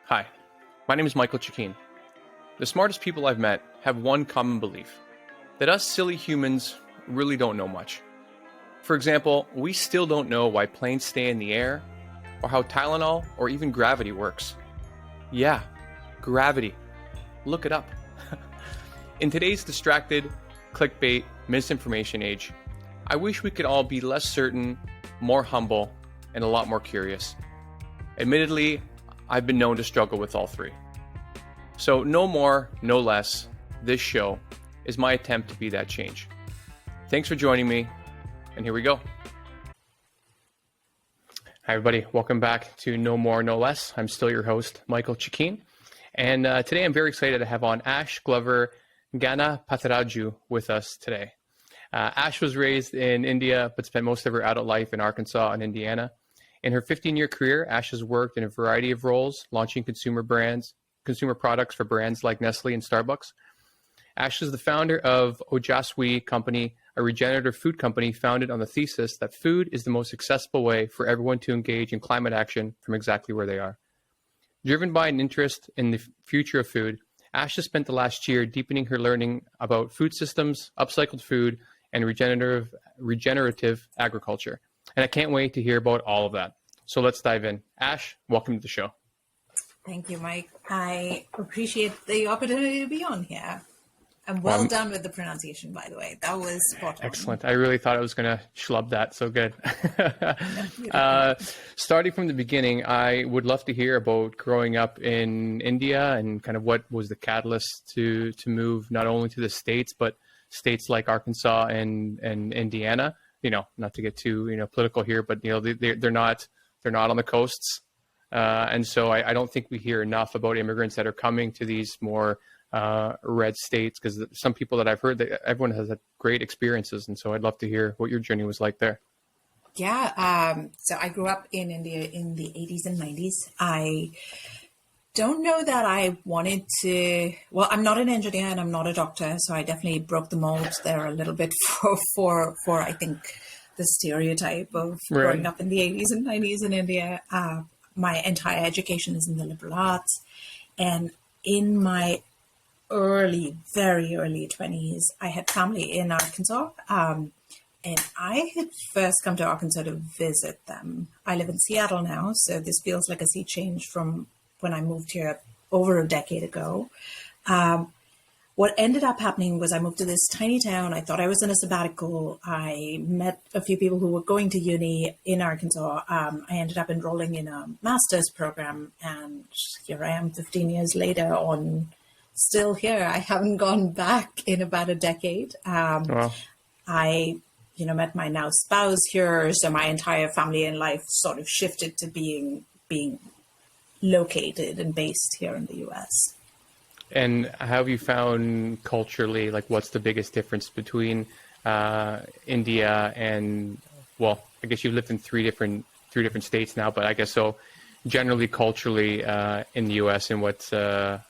Hi, my name is Michael Chikeen. The smartest people I've met have one common belief, that us silly humans really don't know much. For example, we still don't know why planes stay in the air, or how Tylenol or even gravity works. Yeah, gravity. Look it up. In today's distracted, clickbait, misinformation age, I wish we could all be less certain, more humble, and a lot more curious. Admittedly, I've been known to struggle with all three. So no more, no less, this show is my attempt to be that change. Thanks for joining me, and here we go. Hi everybody, welcome back to No More, No Less. I'm still your host, Michael Chikeen, and today I'm very excited to have on Ash Glover-Ganapathiraju with us today. Ash was raised in India, but spent most of her adult life in Arkansas and Indiana. In her 15-year career, Ash has worked in a variety of roles, launching consumer products for brands like Nestle and Starbucks. Ash is the founder of oh-jus-wee company, a regenerative food company founded on the thesis that food is the most accessible way for everyone to engage in climate action from exactly where they are. Driven by an interest in the future of food, Ash has spent the last year deepening her learning about food systems, upcycled food, and regenerative agriculture. And I can't wait to hear about all of that. So let's dive in. Ash, welcome to the show. Thank you, Mike. I appreciate the opportunity to be on here. And well done with the pronunciation, by the way. That was spot on. Excellent. I really thought I was going to schlub that. So good. Starting from the beginning, I would love to hear about growing up in India and kind of what was the catalyst to move not only to the States, but states like Arkansas and Indiana. You know, not to get too political here, but they're not on the coasts, and so I don't think we hear enough about immigrants that are coming to these more red states, because some people that I've heard that everyone has had great experiences, and so I'd love to hear what your journey was like there. Yeah, so I grew up in India in the 80s and 90s. I don't know that I wanted to. Well, I'm not an engineer and I'm not a doctor, so I definitely broke the mold there a little bit for I think the stereotype of growing up in the 80s and 90s in India. My entire education is in the liberal arts, and in my very early 20s, I had family in Arkansas, and I had first come to Arkansas to visit them. I live in Seattle now, so this feels like a sea change from when I moved here over a decade ago. What ended up happening was I moved to this tiny town. I thought I was in a sabbatical. I met a few people who were going to uni in Arkansas. I ended up enrolling in a master's program, and here I am 15 years later still here. I haven't gone back in about a decade. Wow. I met my now spouse here, so my entire family and life sort of shifted to being located and based here in the U.S. And how have you found culturally, like what's the biggest difference between India and, well, I guess you've lived in three different states now, but I guess so generally culturally in the U.S. and what are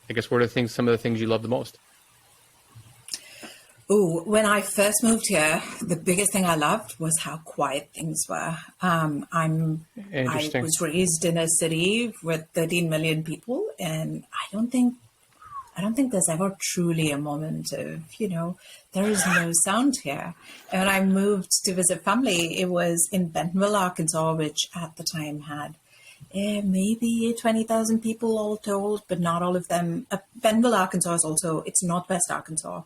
some of the things you love the most? Oh, when I first moved here, the biggest thing I loved was how quiet things were. I was raised in a city with 13 million people, and I don't think there's ever truly a moment of, there is no sound here. And when I moved to visit family, it was in Bentonville, Arkansas, which at the time had maybe 20,000 people all told, but not all of them. Bentonville, Arkansas it's Northwest Arkansas.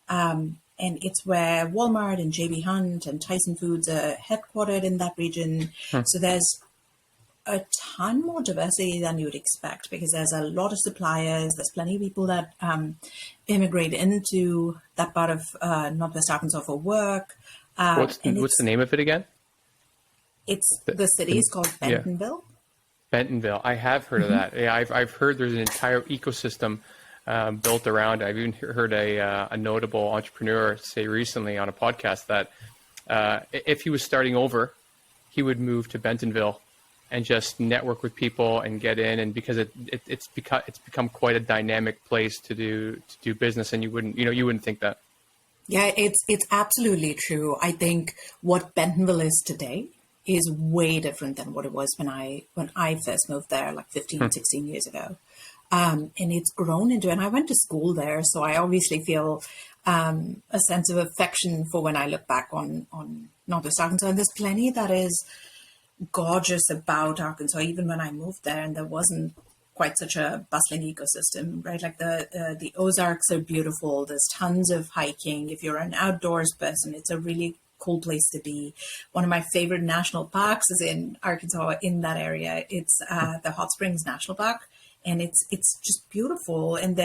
And it's where Walmart and J.B. Hunt and Tyson Foods are headquartered in that region. So there's a ton more diversity than you would expect, because there's a lot of suppliers. There's plenty of people that immigrate into that part of Northwest Arkansas for work. What's the name of it again? The city is called Bentonville. Yeah. Bentonville. I have heard of that. Yeah, I've heard there's an entire ecosystem built around. I've even heard a notable entrepreneur say recently on a podcast that if he was starting over, he would move to Bentonville and just network with people and get in. And because it's become quite a dynamic place to do business, and you wouldn't think that. Yeah, it's absolutely true. I think what Bentonville is today is way different than what it was when I first moved there, like 15, 16 years ago. And it's grown into, and I went to school there, so I obviously feel a sense of affection for when I look back on Northwest Arkansas. And there's plenty that is gorgeous about Arkansas, even when I moved there, and there wasn't quite such a bustling ecosystem, right? Like the Ozarks are beautiful. There's tons of hiking. If you're an outdoors person, it's a really cool place to be. One of my favorite national parks is in Arkansas, in that area. It's the Hot Springs National Park, and it's just beautiful. And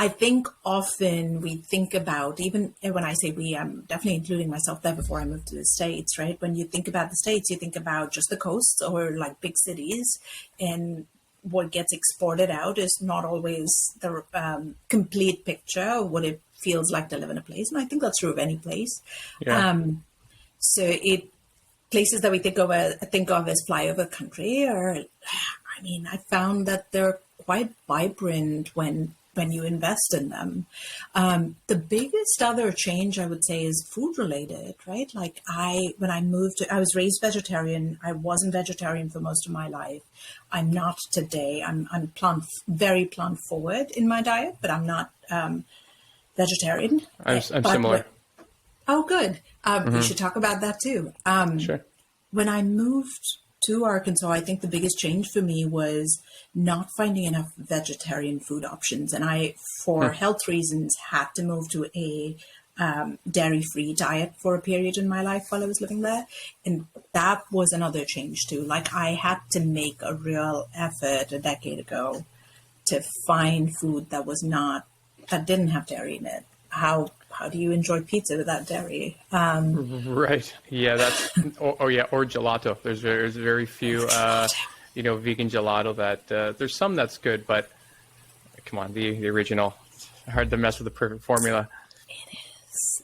I think often we think about, even when I say we, I'm definitely including myself there before I moved to the States, right? When you think about the States, you think about just the coasts or like big cities, and what gets exported out is not always the complete picture of what it feels like to live in a place. And I think that's true of any place. Yeah. Places that we think of as flyover country I found that they're quite vibrant when you invest in them. The biggest other change I would say is food related, right? Like when I moved I was raised vegetarian. I wasn't vegetarian for most of my life. I'm not today. I'm very plant forward in my diet, but I'm not vegetarian. I'm similar. Oh, good. We should talk about that too. Sure. When I moved to Arkansas, I think the biggest change for me was not finding enough vegetarian food options. And I, for health reasons, had to move to a dairy-free diet for a period in my life while I was living there. And that was another change too. Like I had to make a real effort a decade ago to find food that didn't have dairy in it. How do you enjoy pizza without dairy? Right. Yeah. Or gelato. There's very few, vegan gelato that there's some that's good, but come on, the original. It's hard to mess with the perfect formula.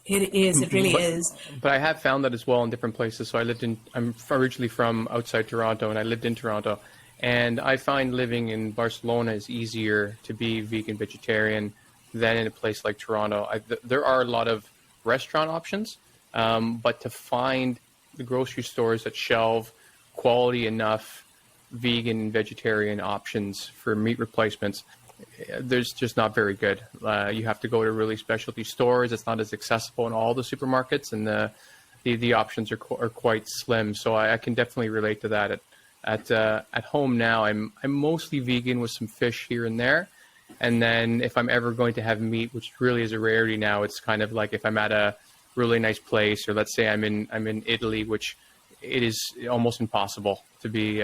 It is. It really is. But I have found that as well in different places. So I'm originally from outside Toronto, and I lived in Toronto, and I find living in Barcelona is easier to be vegan vegetarian than in a place like Toronto. There are a lot of restaurant options, but to find the grocery stores that shelve quality enough vegan and vegetarian options for meat replacements, there's just not very good. You have to go to really specialty stores. It's not as accessible in all the supermarkets, and the options are quite slim. So I can definitely relate to that. At home now, I'm mostly vegan with some fish here and there. And then if I'm ever going to have meat, which really is a rarity now, it's kind of like if I'm at a really nice place, or let's say I'm in Italy, which it is almost impossible to be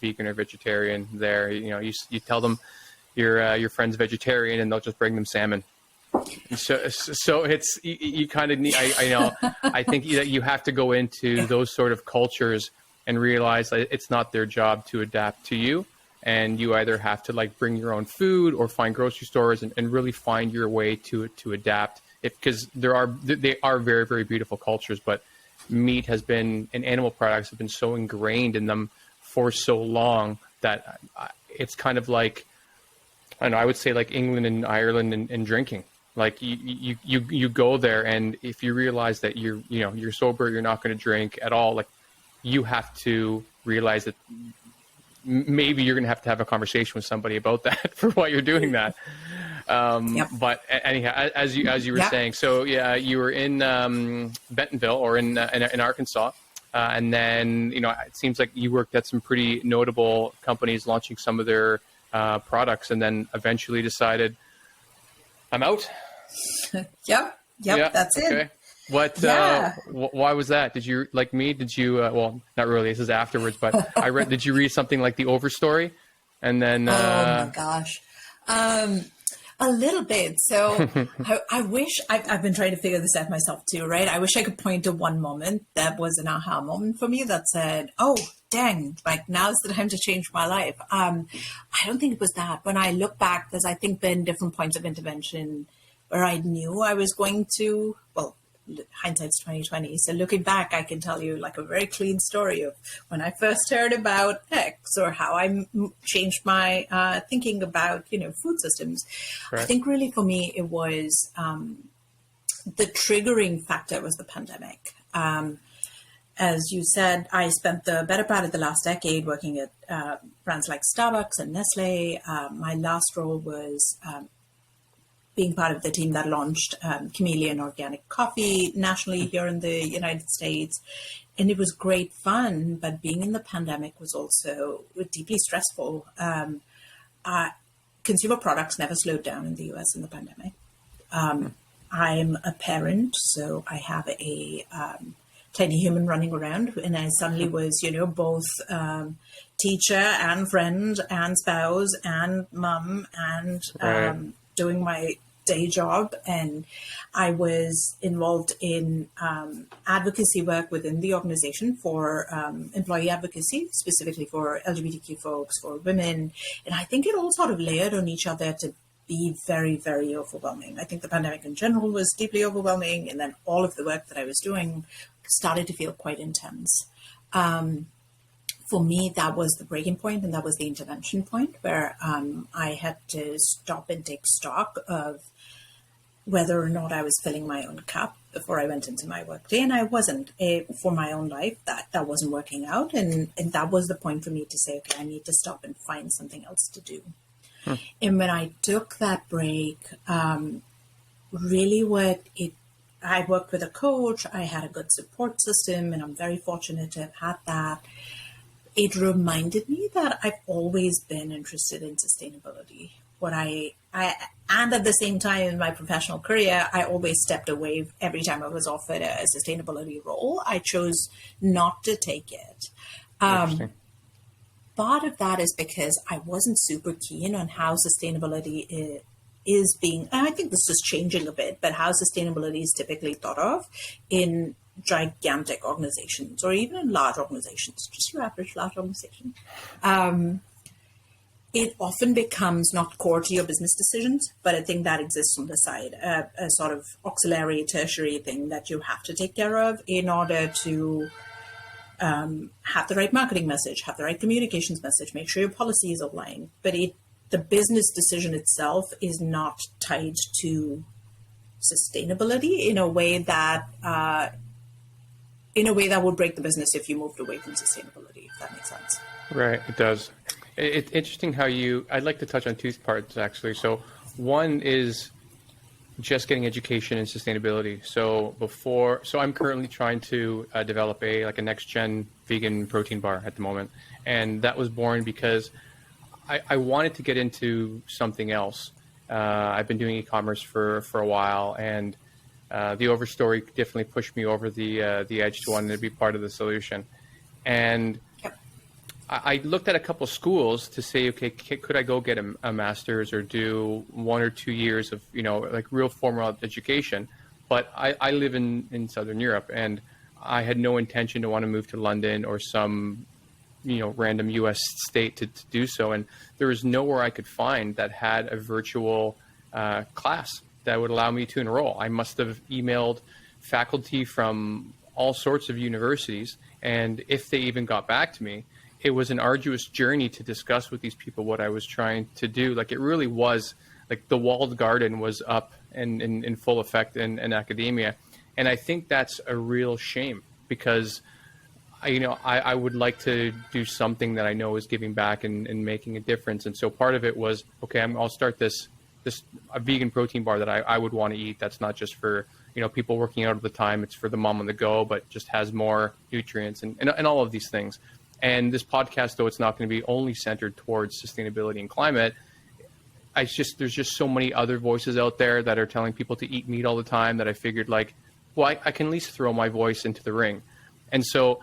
vegan or vegetarian there. You tell them your friend's vegetarian, and they'll just bring them salmon. So it's you kind of need. I know. I think that you have to go into those sort of cultures and realize that it's not their job to adapt to you. And you either have to like bring your own food or find grocery stores and really find your way to adapt. Because they are very, very beautiful cultures, but meat has been, and animal products have been so ingrained in them for so long that it's kind of like, I don't know, I would say like England and Ireland and drinking. Like you go there, and if you realize that you're sober, you're not going to drink at all. Like you have to realize that maybe you're going to have a conversation with somebody about that for why you're doing that. But anyhow, as you were saying, so yeah, you were in Bentonville or in Arkansas, and then it seems like you worked at some pretty notable companies launching some of their products, and then eventually decided, I'm out. Yep, that's it. What? Why was that? Did you, like me? Did you? Well, not really. This is afterwards. But Did you read something like the Overstory, and then? Oh my gosh, a little bit. So I wish I've been trying to figure this out myself too. Right? I wish I could point to one moment that was an aha moment for me that said, "Oh, dang! Like now's the time to change my life." I don't think it was that. When I look back, there's I think been different points of intervention where I knew I was going to. Well, hindsight's 2020. So looking back, I can tell you like a very clean story of when I first heard about X or how I changed my thinking about, food systems. Right. I think really for me, it was the triggering factor was the pandemic. as you said, I spent the better part of the last decade working at brands like Starbucks and Nestle. My last role was being part of the team that launched Chameleon Organic Coffee nationally here in the United States. And it was great fun, but being in the pandemic was also deeply stressful. Consumer products never slowed down in the US in the pandemic. I'm a parent, so I have a tiny human running around, and I suddenly was, both teacher and friend and spouse and mum and doing my day job. And I was involved in advocacy work within the organization for employee advocacy, specifically for LGBTQ folks, for women. And I think it all sort of layered on each other to be very, very overwhelming. I think the pandemic in general was deeply overwhelming. And then all of the work that I was doing started to feel quite intense. For me, that was the breaking point, and that was the intervention point where I had to stop and take stock of whether or not I was filling my own cup before I went into my workday. And I wasn't. For my own life, that wasn't working out. And that was the point for me to say, okay, I need to stop and find something else to do. And when I took that break, really I worked with a coach, I had a good support system, and I'm very fortunate to have had that. It reminded me that I've always been interested in sustainability. And at the same time in my professional career, I always stepped away every time I was offered a sustainability role. I chose not to take it. Part of that is because I wasn't super keen on how sustainability is being, and I think this is changing a bit, but how sustainability is typically thought of in gigantic organizations or even in large organizations, just your average large organization. It often becomes not core to your business decisions, but I think that exists on the side, a sort of auxiliary, tertiary thing that you have to take care of in order to have the right marketing message, have the right communications message, make sure your policy is aligned. But the business decision itself is not tied to sustainability in a way that would break the business if you moved away from sustainability, if that makes sense. Right, it does. It's interesting how I'd like to touch on two parts actually. So one is just getting education in sustainability. So I'm currently trying to develop a next gen vegan protein bar at the moment. And that was born because I wanted to get into something else. I've been doing e-commerce for a while, and the Overstory definitely pushed me over the edge to wanting to be part of the solution. And I looked at a couple of schools to say, okay, could I go get a master's or do 1 or 2 years of, real formal education? But I live in Southern Europe, and I had no intention to want to move to London or some, random US state to do so. And there was nowhere I could find that had a virtual class that would allow me to enroll. I must have emailed faculty from all sorts of universities, and if they even got back to me, it was an arduous journey to discuss with these people what I was trying to do. Like, it really was like the walled garden was up and in full effect in academia. And I think that's a real shame because, I would like to do something that I know is giving back and making a difference. And so part of it was, okay, I'll start a vegan protein bar that I would want to eat. That's not just for, people working out all the time. It's for the mom on the go, but just has more nutrients and all of these things. And this podcast, though it's not going to be only centered towards sustainability and climate, there's just so many other voices out there that are telling people to eat meat all the time that I figured I can at least throw my voice into the ring. And so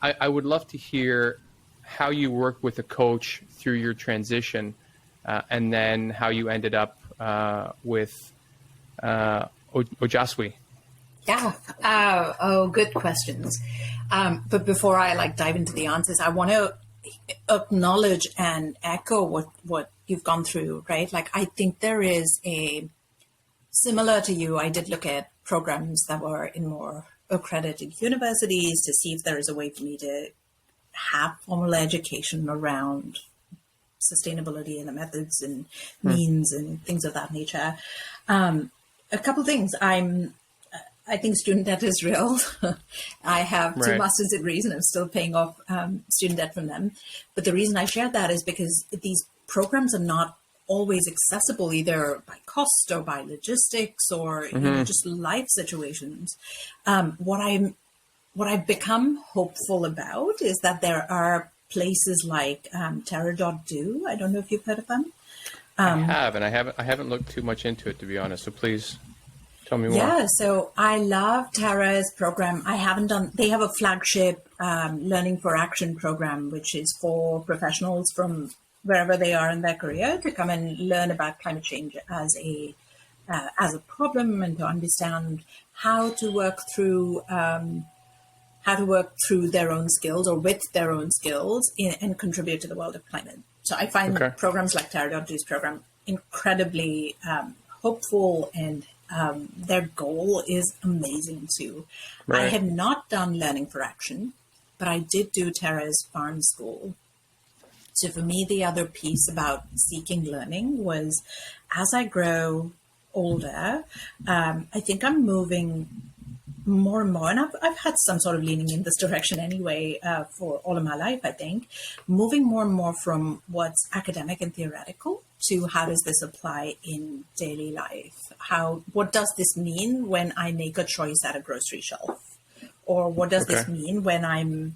I would love to hear how you worked with a coach through your transition and then how you ended up with oh-jus-wee. Yeah. Good questions. But before I dive into the answers, I want to acknowledge and echo what you've gone through, right? I think there is similar to you, I did look at programs that were in more accredited universities to see if there is a way for me to have formal education around sustainability and the methods and means and things of that nature. A couple of things. I think student debt is real. I have two Right. master's degrees and I'm still paying off student debt from them. But the reason I shared that is because these programs are not always accessible either by cost or by logistics or just life situations. What I've become hopeful about is that there are places like Terra.do. I don't know if you've heard of them. I have, and I haven't looked too much into it, to be honest. So please tell me more. Yeah, so I love Terra's program. They have a flagship Learning for Action program, which is for professionals from wherever they are in their career to come and learn about climate change as a problem and to understand how to work through their own skills or with their own skills and contribute to the world of climate. So I find programs like Terra.do's program incredibly hopeful, and their goal is amazing too. Right. I have not done Learning for Action, but I did do Terra's Farm School. So for me, the other piece about seeking learning was, as I grow older, I think I'm moving more and more, and I've had some sort of leaning in this direction anyway for all of my life, I think, moving more and more from what's academic and theoretical to how does this apply in daily life? What does this mean when I make a choice at a grocery shelf? Or what does this mean when I'm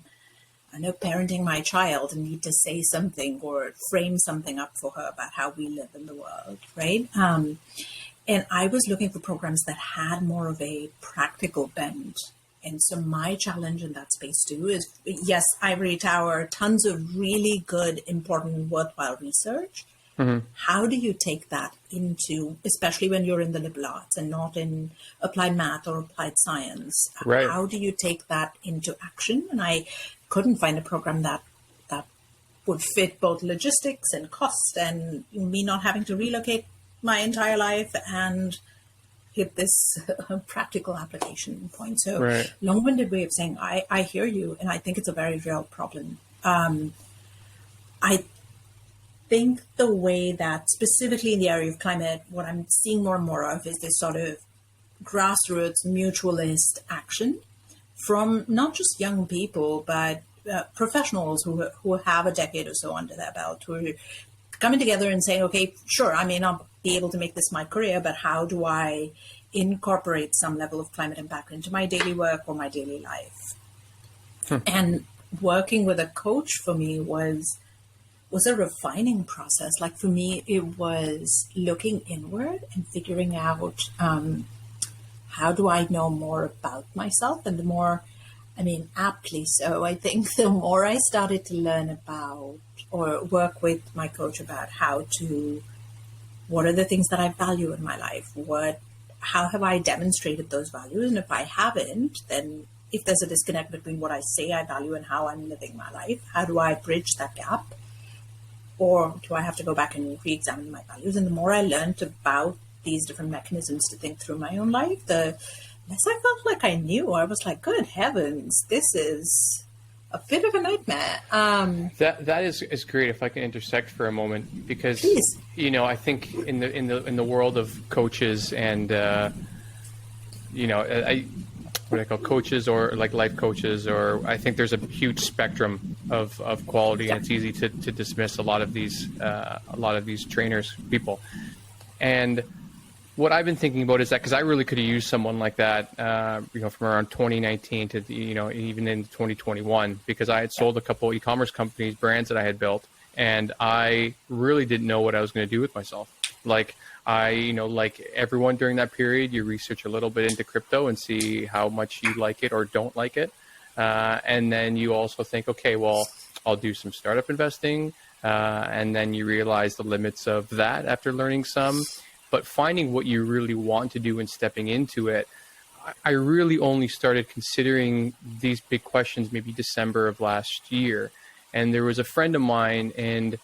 parenting my child and need to say something or frame something up for her about how we live in the world, right? And I was looking for programs that had more of a practical bent. And so my challenge in that space too is, yes, Ivory Tower, tons of really good, important, worthwhile research. Mm-hmm. How do you take that into, especially when you're in the liberal arts and not in applied math or applied science, right. How do you take that into action? And I couldn't find a program that would fit both logistics and cost and me not having to relocate my entire life and hit this practical application point. So long-winded way of saying, I hear you, and I think it's a very real problem. I think the way that specifically in the area of climate, what I'm seeing more and more of is this sort of grassroots mutualist action from not just young people, but professionals who have a decade or so under their belt, who are coming together and saying, okay, sure, I may not be able to make this my career, but how do I incorporate some level of climate impact into my daily work or my daily life? And working with a coach for me was a refining process. Like for me, it was looking inward and figuring out how do I know more about myself? And the more, aptly so, I think the more I started to learn about or work with my coach about what are the things that I value in my life? How have I demonstrated those values? And if I haven't, then if there's a disconnect between what I say I value and how I'm living my life, how do I bridge that gap? Or do I have to go back and re-examine my values? And the more I learned about these different mechanisms to think through my own life, the less I felt like I knew. I was like, good heavens, this is a bit of a nightmare. That is great. If I can intersect for a moment, because please. I think in the world of coaches and what I call coaches or like life coaches, or I think there's a huge spectrum of quality, and it's easy to dismiss a lot of these trainers, people. And what I've been thinking about is that, because I really could have used someone like that, from around 2019 to even in 2021, because I had sold a couple e-commerce companies, brands that I had built, and I really didn't know what I was going to do with myself. Like like everyone during that period, you research a little bit into crypto and see how much you like it or don't like it. And then you also think, okay, well, I'll do some startup investing. And then you realize the limits of that after learning some. But finding what you really want to do and stepping into it, I really only started considering these big questions maybe December of last year. And there was a friend of mine, and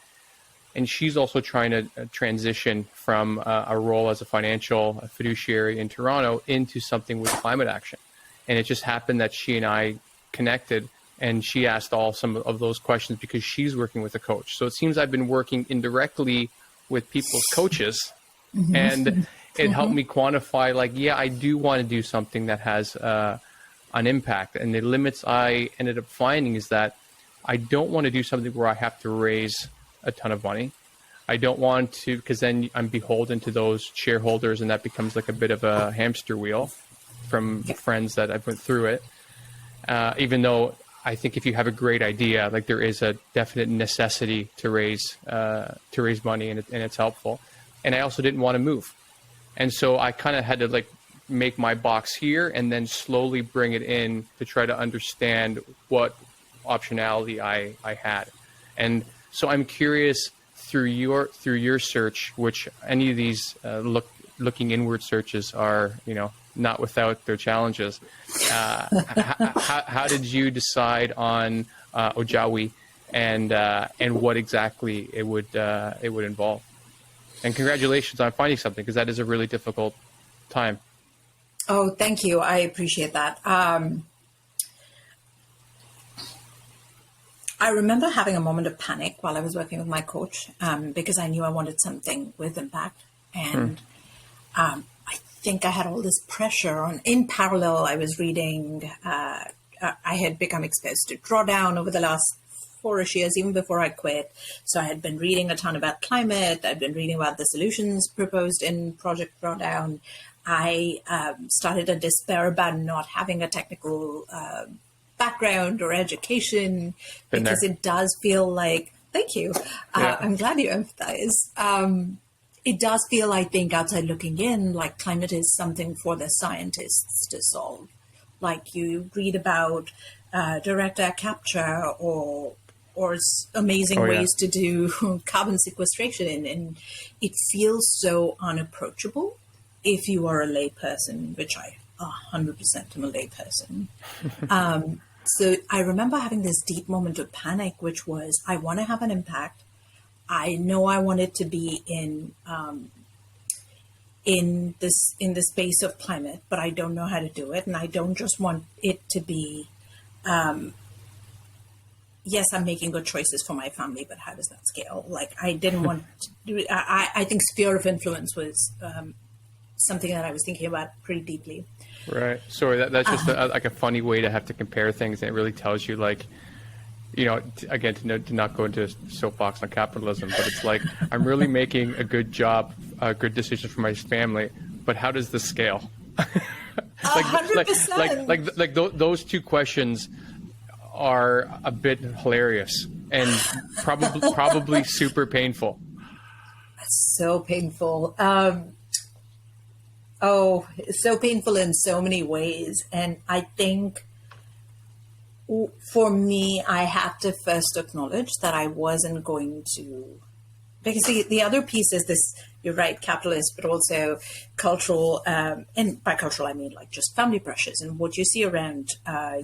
she's also trying to transition from a role as a financial fiduciary in Toronto into something with climate action. And it just happened that she and I connected, and she asked some of those questions because she's working with a coach. So it seems I've been working indirectly with people's coaches. Mm-hmm. it helped me quantify, like, yeah, I do want to do something that has an impact. And the limits I ended up finding is that I don't want to do something where I have to raise a ton of money. I don't want to, because then I'm beholden to those shareholders, and that becomes like a bit of a hamster wheel from friends that I've went through it. Even though I think if you have a great idea, like there is a definite necessity to raise money, and it's helpful. And I also didn't want to move. And so I kind of had to like make my box here and then slowly bring it in to try to understand what optionality I had. And so I'm curious, through your search, which any of these looking inward searches are, not without their challenges. How did you decide on oh-jus-wee and what exactly it would involve? And congratulations on finding something, because that is a really difficult time. Oh, thank you. I appreciate that. I remember having a moment of panic while I was working with my coach, because I knew I wanted something with impact. And I think I had all this pressure on. In parallel, I was reading, I had become exposed to drawdown over the last 4-ish years, even before I quit. So I had been reading a ton about climate. I'd been reading about the solutions proposed in Project Drawdown. I started to despair about not having a technical background or education, because it does feel like, thank you. I'm glad you empathize. It does feel, I think, outside looking in, like climate is something for the scientists to solve. Like you read about direct air capture or amazing ways to do carbon sequestration, and it feels so unapproachable if you are a layperson, which I 100% am a layperson. So I remember having this deep moment of panic, which was, I want to have an impact. I know I want it to be in the space of climate, but I don't know how to do it. And I don't just want it to be, yes, I'm making good choices for my family, but how does that scale? Like, I didn't want to do it. I think sphere of influence was something that I was thinking about pretty deeply. Right. Sorry, that's just like a funny way to have to compare things. And it really tells you, like, again, to not go into a soapbox on capitalism, but it's like, I'm really making a good good decision for my family, but how does this scale? 100%. Like those two questions are a bit hilarious and probably super painful. That's so painful. So painful in so many ways. And I think for me, I had to first acknowledge that I wasn't going to, because the other piece is this, you're right, capitalist, but also cultural, and by cultural, I mean like just family pressures and what you see around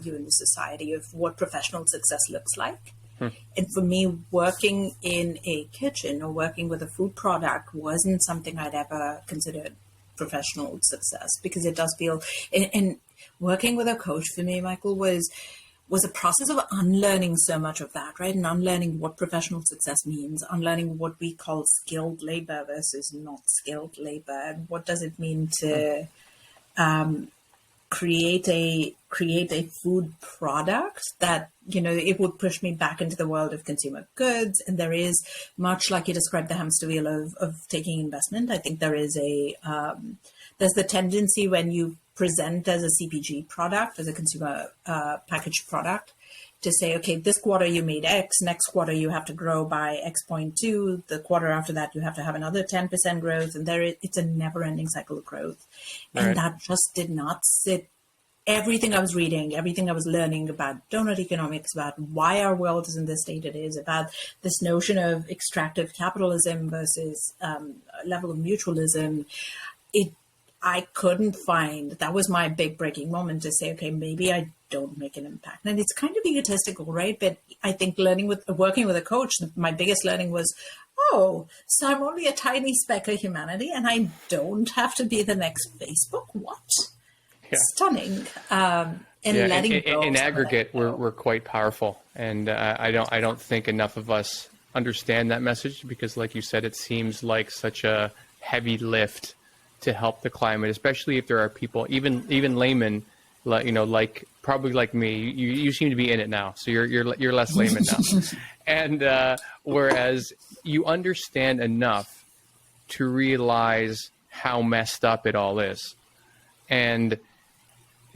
you in the society of what professional success looks like. And for me, working in a kitchen or working with a food product wasn't something I'd ever considered professional success, because it does feel, and working with a coach for me, Michael, was a process of unlearning so much of that, right? And unlearning what professional success means, unlearning what we call skilled labor versus not skilled labor. And what does it mean to create a food product that, it would push me back into the world of consumer goods. And there is, much like you described the hamster wheel of taking investment, I think there is there's the tendency when you present as a CPG product, as a consumer packaged product, to say, okay, this quarter you made X, next quarter you have to grow by X.2, the quarter after that you have to have another 10% growth, and it's a never-ending cycle of growth. Right. And that just did not sit. Everything I was reading, everything I was learning about donut economics, about why our world is in the state it is, about this notion of extractive capitalism versus level of mutualism, I couldn't find, that was my big breaking moment to say, okay, maybe I don't make an impact. And it's kind of egotistical, right? But I think working with a coach, my biggest learning was, so I'm only a tiny speck of humanity and I don't have to be the next Facebook. What? Yeah. Stunning. Letting go. In aggregate, we're quite powerful. And I don't think enough of us understand that message, because like you said, it seems like such a heavy lift to help the climate, especially if there are people, even laymen, like probably like me. You seem to be in it now, so you're less layman now, and whereas you understand enough to realize how messed up it all is, and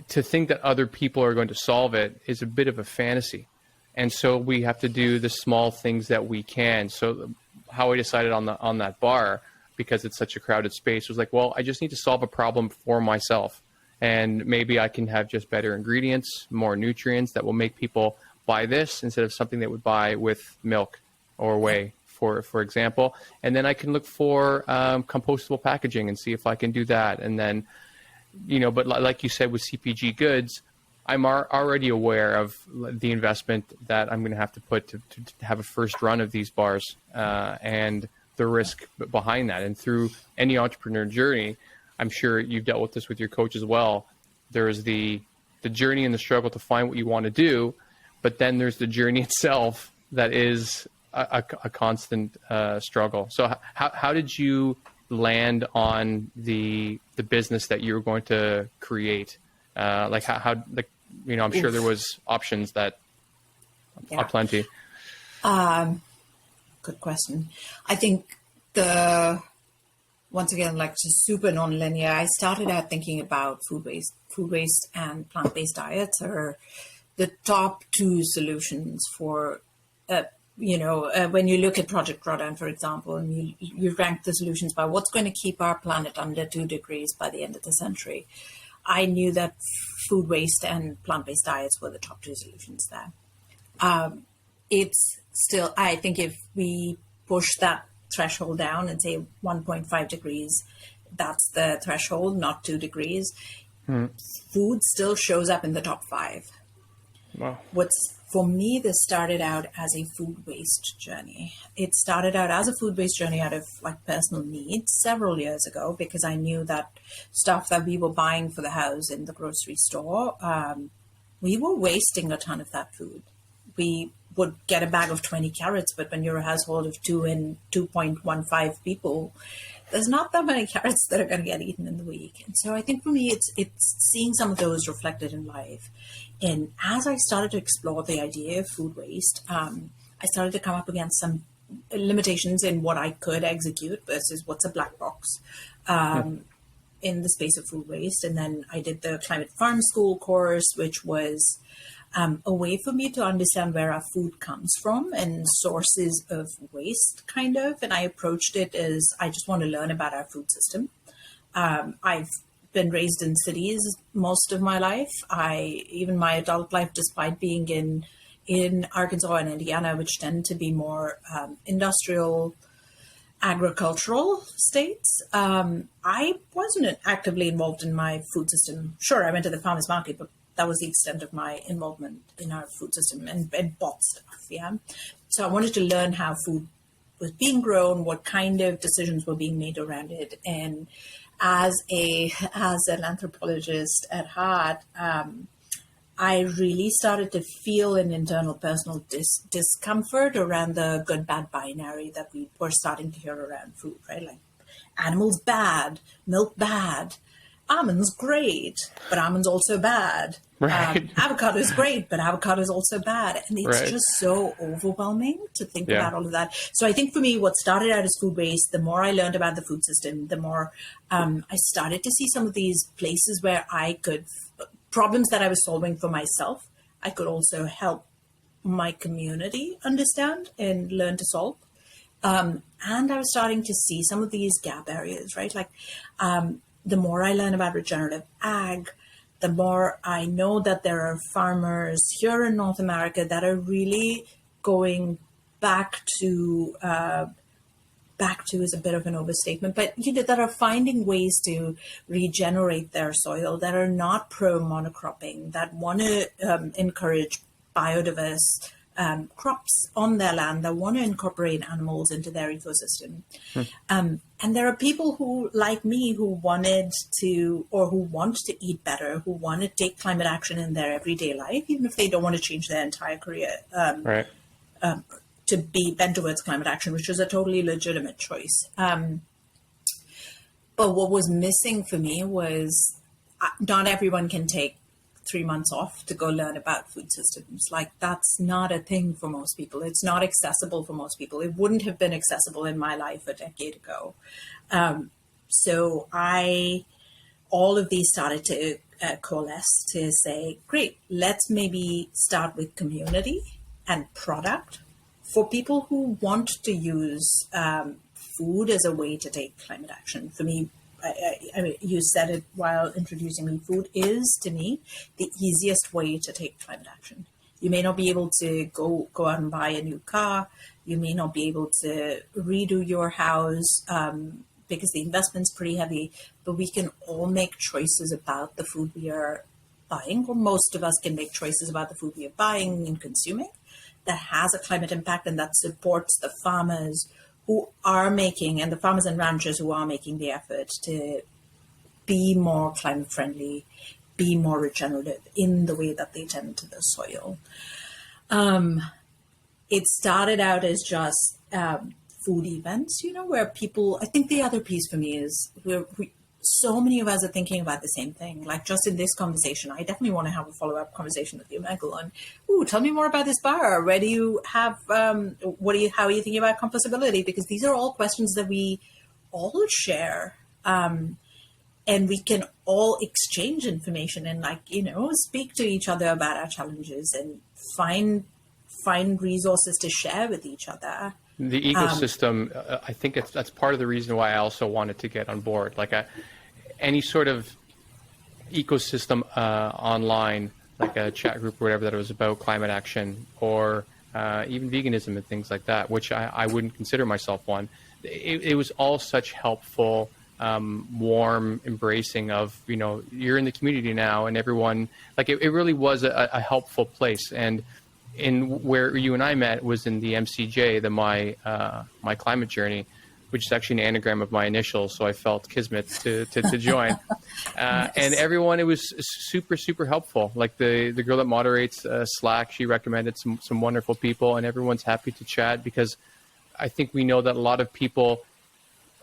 to think that other people are going to solve it is a bit of a fantasy. And so we have to do the small things that we can. So how I decided on that bar, because it's such a crowded space, was like, well, I just need to solve a problem for myself. And maybe I can have just better ingredients, more nutrients that will make people buy this instead of something they would buy with milk or whey, for example. And then I can look for compostable packaging and see if I can do that. And then, but like you said, with CPG goods, I'm already aware of the investment that I'm going to have to put to have a first run of these bars and the risk behind that. And through any entrepreneur journey, I'm sure you've dealt with this with your coach as well. There's the journey and the struggle to find what you want to do, but then there's the journey itself that is a constant struggle. So how did you land on the business that you were going to create? I'm sure there was options that are plenty. Good question. I think once again, like just super non-linear, I started out thinking about food waste and plant-based diets are the top two solutions for, when you look at Project Drawdown, for example, and you rank the solutions by what's going to keep our planet under 2 degrees by the end of the century. I knew that food waste and plant-based diets were the top two solutions there. It's still, I think if we push that threshold down and say 1.5 degrees, that's the threshold, not 2 degrees. Food still shows up in the top 5. Wow. For me, this started out as a food waste journey. It started out as a food waste journey out of like personal needs several years ago, because I knew that stuff that we were buying for the house in the grocery store, we were wasting a ton of that food. We would get a bag of 20 carrots, but when you're a household of 2 and 2.15 people, there's not that many carrots that are going to get eaten in the week. And so I think for me, it's seeing some of those reflected in life. And as I started to explore the idea of food waste, I started to come up against some limitations in what I could execute versus what's a black box in the space of food waste. And then I did the Climate Farm School course, which was a way for me to understand where our food comes from and sources of waste, kind of. And I approached it as I just want to learn about our food system. I've been raised in cities most of my life. Even my adult life, despite being in Arkansas and Indiana, which tend to be more industrial, agricultural states, I wasn't actively involved in my food system. Sure, I went to the farmer's market, but that was the extent of my involvement in our food system and bought stuff. Yeah. So I wanted to learn how food was being grown, what kind of decisions were being made around it. And as an anthropologist at heart, I really started to feel an internal personal discomfort around the good, bad binary that we were starting to hear around food, right? Like animals bad, milk bad, almonds great, but almonds also bad. Right. Avocado is great, but avocado is also bad. And it's just so overwhelming to think about all of that. So I think for me, what started out as food waste, the more I learned about the food system, the more I started to see some of these places where problems that I was solving for myself, I could also help my community understand and learn to solve. And I was starting to see some of these gap areas, right? Like the more I learn about regenerative ag, the more I know that there are farmers here in North America that are really going back to is a bit of an overstatement, but that are finding ways to regenerate their soil, that are not pro monocropping, that want to encourage biodiverse crops on their land, that want to incorporate animals into their ecosystem. And there are people who, like me, who want to eat better, who want to take climate action in their everyday life, even if they don't want to change their entire career to be bent towards climate action, which is a totally legitimate choice. But what was missing for me was not everyone can take 3 months off to go learn about food systems. Like, that's not a thing for most people. It's not accessible for most people. It wouldn't have been accessible in my life a decade ago. So all of these started to coalesce to say, great, let's maybe start with community and product for people who want to use food as a way to take climate action. For me, I mean, you said it while introducing me, food is, to me, the easiest way to take climate action. You may not be able to go out and buy a new car. You may not be able to redo your house because the investment's pretty heavy, but we can all make choices about the food we are buying, or most of us can make choices about the food we are buying and consuming that has a climate impact and that supports the farmers who are making, and the farmers and ranchers who are making the effort to be more climate friendly, be more regenerative in the way that they tend to the soil. It started out as just food events, where people, I think the other piece for me is so many of us are thinking about the same thing. Like, just in this conversation, I definitely want to have a follow-up conversation with you, Michael, on, tell me more about this bar. Where do you have, how are you thinking about compostability? Because these are all questions that we all share. And we can all exchange information and speak to each other about our challenges and find resources to share with each other. The ecosystem, I think that's part of the reason why I also wanted to get on board. Like any sort of ecosystem online, like a chat group or whatever that was about climate action, or even veganism and things like that, which I wouldn't consider myself one. It was all such helpful, warm embracing of, you're in the community now, and everyone, like it really was a helpful place. And in where you and I met was in the MCJ, my climate journey, which is actually an anagram of my initials. So I felt kismet to join. Nice. And everyone, it was super, super helpful. Like the girl that moderates Slack, she recommended some wonderful people, and everyone's happy to chat because I think we know that a lot of people,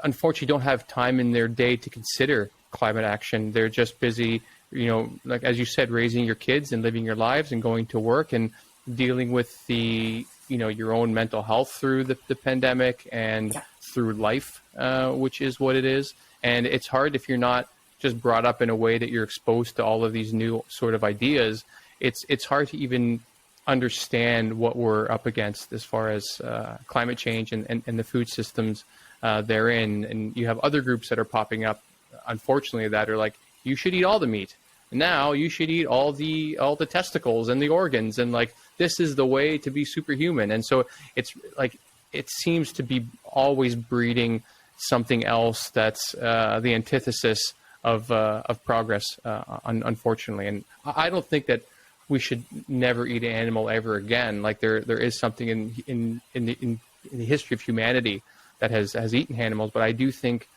unfortunately, don't have time in their day to consider climate action. They're just busy, like as you said, raising your kids and living your lives and going to work and dealing with the, your own mental health through the pandemic and through life, which is what it is. And it's hard if you're not just brought up in a way that you're exposed to all of these new sort of ideas. It's hard to even understand what we're up against as far as climate change and the food systems therein. And you have other groups that are popping up, unfortunately, that are like, you should eat all the meat. Now you should eat all the testicles and the organs, and like this is the way to be superhuman. And so it's like it seems to be always breeding something else that's the antithesis of progress, unfortunately. And I don't think that we should never eat an animal ever again. Like there is something in the history of humanity that has eaten animals, but I do think,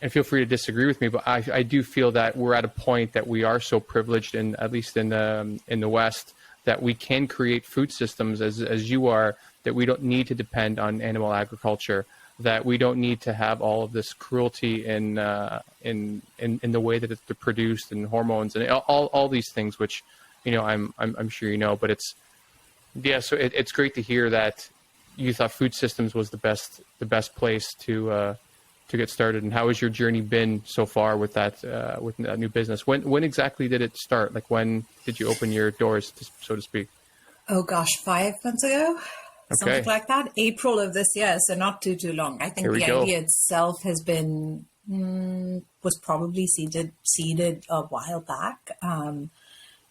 and feel free to disagree with me, but I do feel that we're at a point that we are so privileged, at least in the West, that we can create food systems as you are, that we don't need to depend on animal agriculture, that we don't need to have all of this cruelty in the way that they're produced, and hormones and all these things, which I'm sure you know. But so it's great to hear that you thought food systems was the best place to get started. And how has your journey been so far with that new business? When exactly did it start? Like, when did you open your doors, so to speak? Oh gosh, 5 months ago, something like that. April of this year, so not too long. I think the idea itself has been was probably seeded a while back,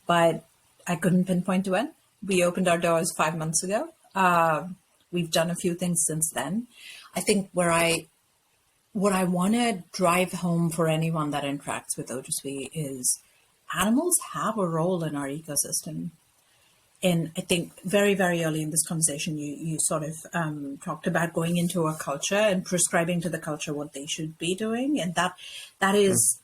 but I couldn't pinpoint to when. We opened our doors 5 months ago. We've done a few things since then. I think what I want to drive home for anyone that interacts with oh-jus-wee is animals have a role in our ecosystem. And I think very, very early in this conversation, you sort of talked about going into a culture and prescribing to the culture what they should be doing. And that is,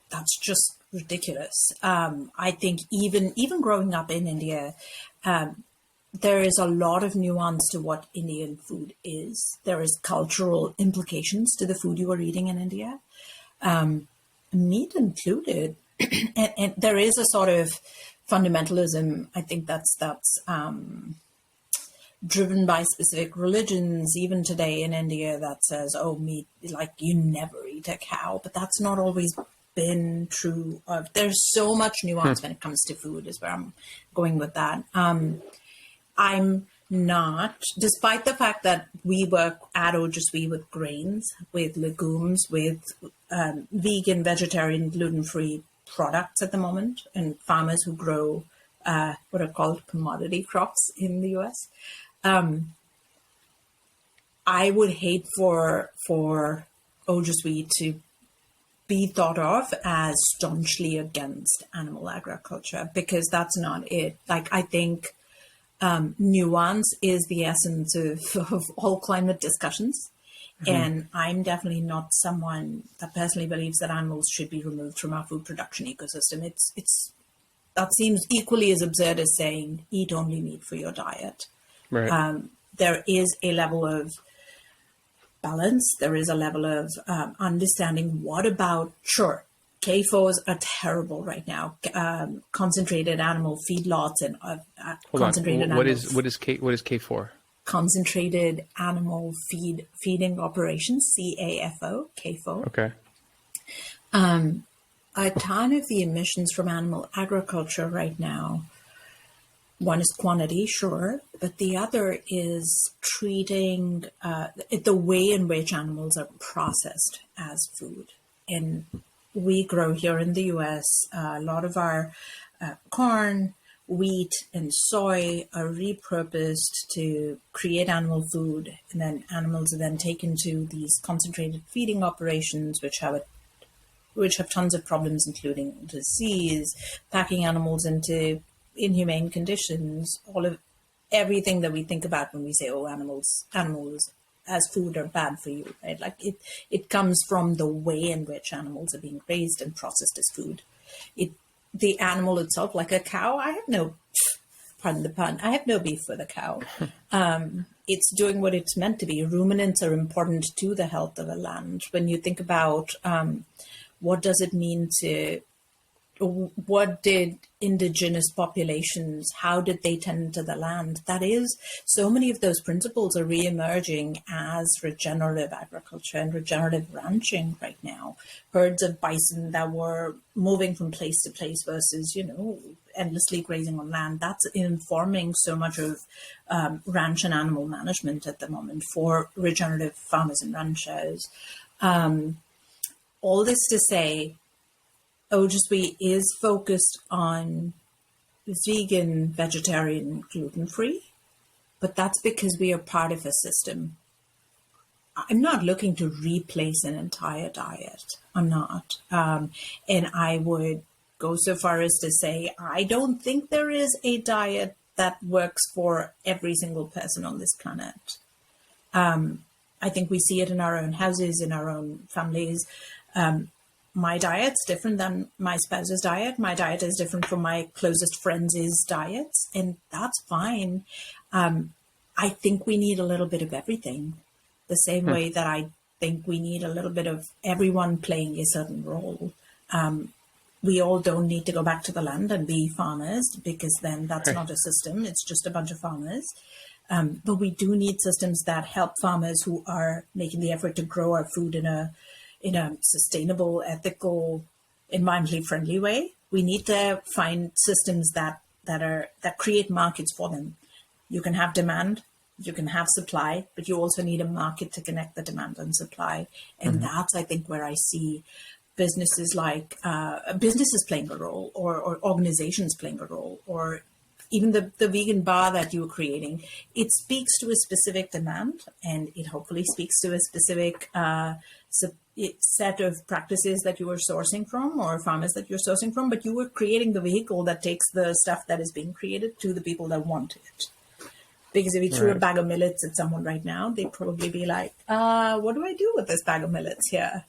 that's just ridiculous. I think even growing up in India, there is a lot of nuance to what Indian food is. There is cultural implications to the food you are eating in India, meat included. and there is a sort of fundamentalism, I think that's driven by specific religions, even today in India, that says, oh, meat, like you never eat a cow. But that's not always been true. There's so much nuance when it comes to food, is where I'm going with that. I'm not, despite the fact that we work at Oh-jus-wee with grains, with legumes, with vegan, vegetarian, gluten-free products at the moment, and farmers who grow what are called commodity crops in the US. I would hate for Oh-jus-wee to be thought of as staunchly against animal agriculture, because that's not it. Like, I think nuance is the essence of all climate discussions. Mm-hmm. And I'm definitely not someone that personally believes that animals should be removed from our food production ecosystem. It's that seems equally as absurd as saying eat only meat for your diet. Right. There is a level of balance. There is a level of understanding. What about, sure, CAFOs are terrible right now. Concentrated animal feedlots and concentrated What is K4? Concentrated animal feeding operations, CAFO. Okay. A ton of the emissions from animal agriculture right now, one is quantity, sure, but the other is treating the way in which animals are processed as food. And we grow here in the US, a lot of our corn, wheat, and soy are repurposed to create animal food, and then animals are then taken to these concentrated feeding operations, which have tons of problems, including disease, packing animals into inhumane conditions, everything that we think about when we say, oh, animals as food are bad for you, right? Like it comes from the way in which animals are being raised and processed as food. The animal itself, like a cow, pardon the pun, I have no beef with a cow. It's doing what it's meant to be. Ruminants are important to the health of a land. When you think about what does it mean what did indigenous populations, how did they tend to the land? That is, so many of those principles are re-emerging as regenerative agriculture and regenerative ranching right now. Herds of bison that were moving from place to place versus, endlessly grazing on land. That's informing so much of ranch and animal management at the moment for regenerative farmers and ranchers. All this to say, Oh-jus-wee is focused on vegan, vegetarian, gluten-free, but that's because we are part of a system. I'm not looking to replace an entire diet. I'm not. And I would go so far as to say, I don't think there is a diet that works for every single person on this planet. I think we see it in our own houses, in our own families. My diet's different than my spouse's diet. My diet is different from my closest friends' diets, and that's fine. I think we need a little bit of everything, the same way that I think we need a little bit of everyone playing a certain role. We all don't need to go back to the land and be farmers, because then that's not a system. It's just a bunch of farmers. But we do need systems that help farmers who are making the effort to grow our food in a sustainable, ethical, environmentally friendly way. We need to find systems that create markets for them. You can have demand, you can have supply, but you also need a market to connect the demand and supply. And that's, I think, where I see businesses like businesses playing a role, or organizations playing a role, or even the vegan bar that you're creating. It speaks to a specific demand, and it hopefully speaks to a specific set of practices that you are sourcing from, or farmers that you're sourcing from, but you are creating the vehicle that takes the stuff that is being created to the people that want it. Because if you threw a bag of millets at someone right now, they'd probably be like, what do I do with this bag of millets here?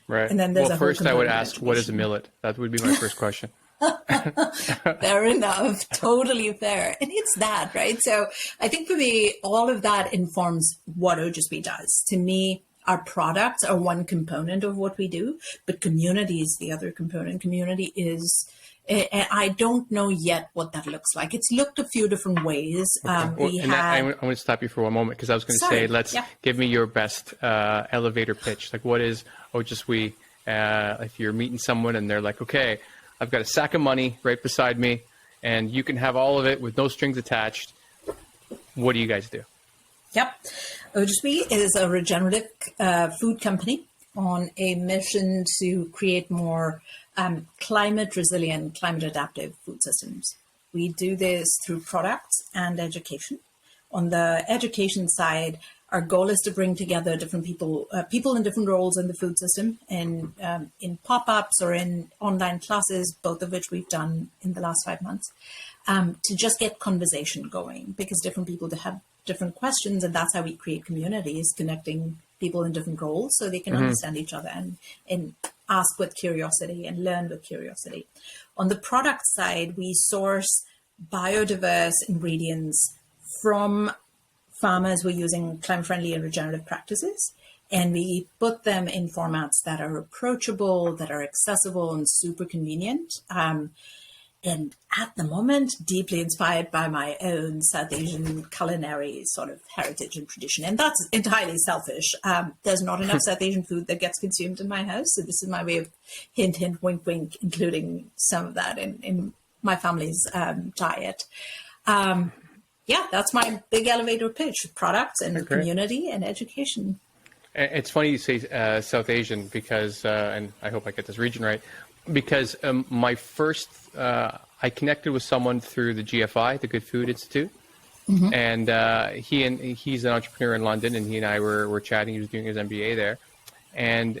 Right. And then there's first I would ask, what is a millet? That would be my first question. Fair enough. Totally fair. And it's that, right? So I think for me, all of that informs what Oh-jus-wee does. To me, our products are one component of what we do, but community is the other component. Community is, I don't know yet what that looks like. It's looked a few different ways. I'm going to stop you for one moment because I was going to say, give me your best elevator pitch. Like, what is Oh-jus-wee? If you're meeting someone and they're like, okay, I've got a sack of money right beside me and you can have all of it with no strings attached. What do you guys do? Yep. Oh-jus-wee is a regenerative food company on a mission to create more climate resilient, climate adaptive food systems. We do this through products and education. On the education side, our goal is to bring together different people in different roles in the food system, and in pop-ups or in online classes, both of which we've done in the last 5 months, to just get conversation going, because different people have different questions, and that's how we create communities, connecting people in different roles so they can understand each other and ask with curiosity and learn with curiosity. On the product side, we source biodiverse ingredients from farmers who are using climate-friendly and regenerative practices, and we put them in formats that are approachable, that are accessible, and super convenient. And at the moment, deeply inspired by my own South Asian culinary sort of heritage and tradition. And that's entirely selfish. There's not enough South Asian food that gets consumed in my house. So this is my way of hint, hint, wink, wink, including some of that in my family's diet. Yeah, that's my big elevator pitch: products and community and education. It's funny you say South Asian because, and I hope I get this region right, because my first, I connected with someone through the GFI, the Good Food Institute, and he's an entrepreneur in London, and he and I were chatting. He was doing his MBA there, and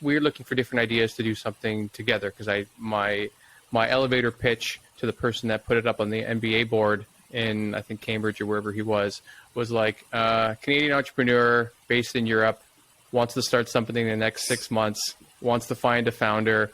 we were looking for different ideas to do something together, because my elevator pitch to the person that put it up on the MBA board in, I think, Cambridge or wherever he was like, Canadian entrepreneur based in Europe, wants to start something in the next 6 months, wants to find a founder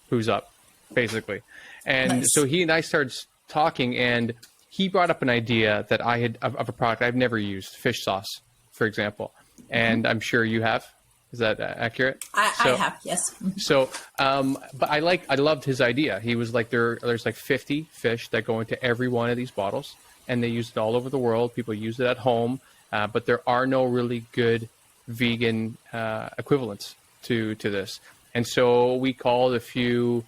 who's up, basically. And so he and I started talking, and he brought up an idea that I had of a product I've never used, fish sauce, for example. And I'm sure you have. Is that accurate? I have, yes. So, but I loved his idea. He was like, there's like 50 fish that go into every one of these bottles, and they use it all over the world. People use it at home, but there are no really good vegan equivalents to this. And so we called a few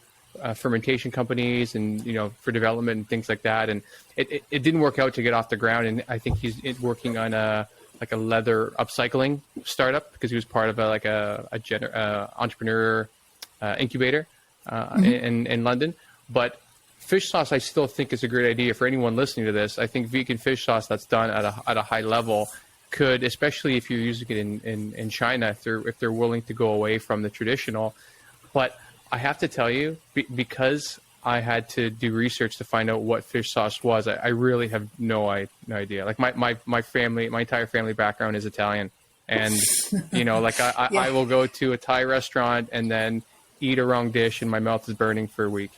fermentation companies and, for development and things like that. And it didn't work out to get off the ground. And I think he's working on a leather upcycling startup, because he was part of a entrepreneur incubator in London. But fish sauce, I still think, is a great idea for anyone listening to this. I think vegan fish sauce that's done at a high level could, especially if you're using it in China, if they're willing to go away from the traditional. But I have to tell you, because I had to do research to find out what fish sauce was, I really have no idea. Like my family, my entire family background is Italian, and I will go to a Thai restaurant and then eat a wrong dish and my mouth is burning for a week.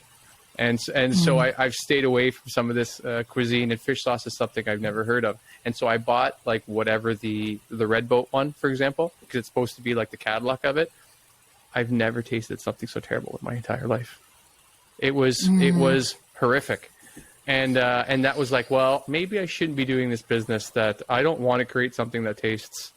And so I've stayed away from some of this cuisine, and fish sauce is something I've never heard of. And so I bought like whatever the Red Boat one, for example, because it's supposed to be like the Cadillac of it. I've never tasted something so terrible in my entire life. It was horrific. And that was like, well, maybe I shouldn't be doing this business, that I don't want to create something that tastes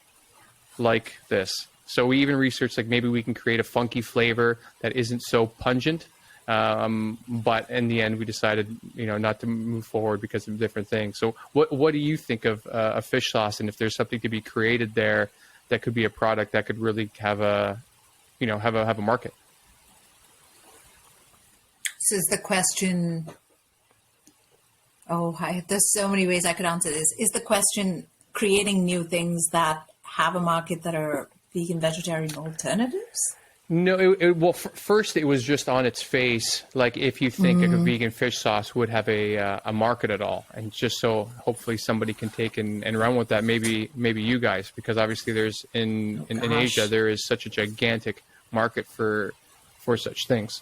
like this. So we even researched, like, maybe we can create a funky flavor that isn't so pungent. But in the end, we decided, not to move forward because of different things. So what do you think of a fish sauce? And if there's something to be created there that could be a product that could really have a market? This is the question. There's so many ways I could answer this. Is the question creating new things that have a market that are vegan, vegetarian alternatives? No, first it was just on its face, like if you think like a vegan fish sauce would have a market at all, and just so hopefully somebody can take and run with that. Maybe you guys, because obviously there's in Asia there is such a gigantic market for such things.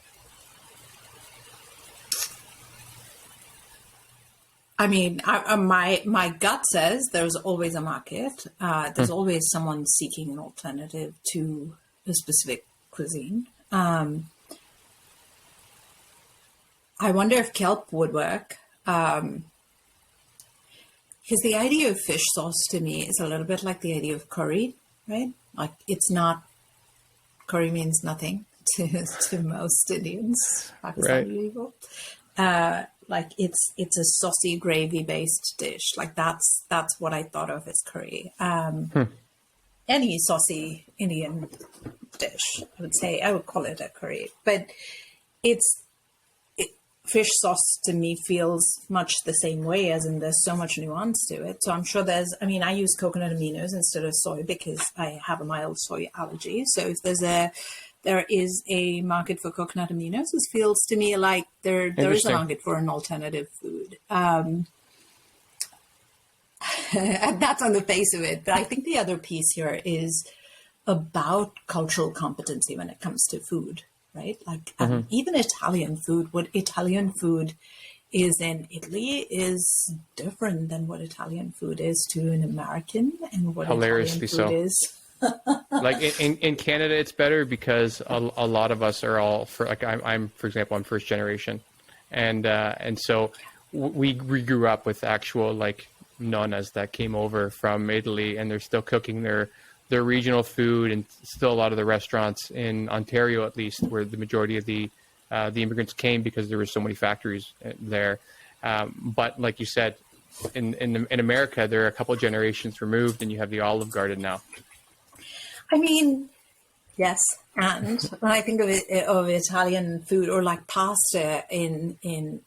I mean, my gut says there's always a market. There's always someone seeking an alternative to a specific cuisine. I wonder if kelp would work. Because the idea of fish sauce to me is a little bit like the idea of curry, right? Like it's not, curry means nothing to most Indians, Pakistani people. Like it's a saucy gravy based dish. Like that's what I thought of as curry. Any saucy Indian dish, I would call it a curry. But fish sauce to me feels much the same way, as in there's so much nuance to it. So I'm sure I use coconut aminos instead of soy because I have a mild soy allergy. So if there is a market for coconut aminos, it feels to me like there is a market for an alternative food. And that's on the face of it. But I think the other piece here is about cultural competency when it comes to food, right? Like even Italian food, what Italian food is in Italy is different than what Italian food is to an American, and what hilariously Italian food is. Like in Canada, it's better because a lot of us are all I'm for example, I'm first generation, and so we grew up with actual like nonnas that came over from Italy, and they're still cooking their regional food, and still a lot of the restaurants in Ontario, at least, where the majority of the immigrants came because there were so many factories there. But like you said, in America, they're a couple generations removed, and you have the Olive Garden now. I mean, yes. And when I think of Italian food, or like pasta in